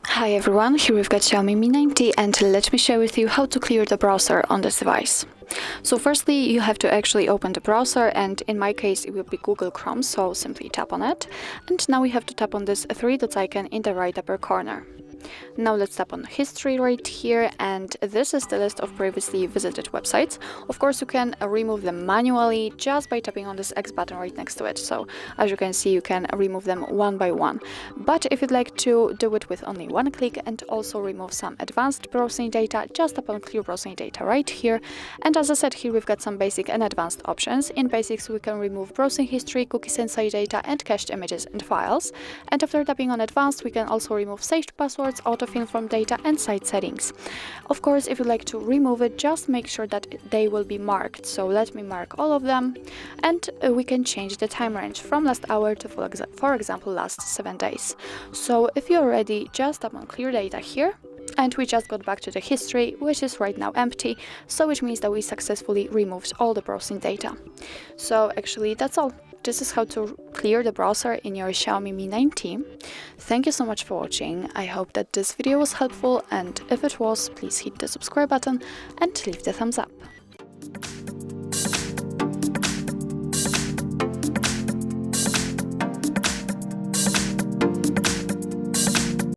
Hi everyone, here we've got Xiaomi Mi 9T and let me share with you how to clear the browser on this device. So firstly, you have to actually open the browser, and in my case it will be Google Chrome, so simply tap on it. And now we have to tap on this three dots icon in the right upper corner. Now let's tap on history right here, and this is the list of previously visited websites. Of course, you can remove them manually just by tapping on this X button right next to it. So as you can see, you can remove them one by one. But if you'd like to do it with only one click and also remove some advanced browsing data, just tap on clear browsing data right here. And as I said, here we've got some basic and advanced options. In basics, we can remove browsing history, cookies and site data, and cached images and files. And after tapping on advanced, we can also remove saved passwords, autofill from data, and site settings. Of course, if you'd like to remove it, just make sure that they will be marked. So let me mark all of them, and we can change the time range from last hour to, for example, last 7 days. So if you're ready, just tap on clear data here. And we just got back to the history, which is right now empty, so which means that we successfully removed all the browsing data. So actually that's all. This is how to clear the browser in your Xiaomi Mi 9T. Thank you so much for watching. I hope that this video was helpful, and if it was, please hit the subscribe button and leave the thumbs up.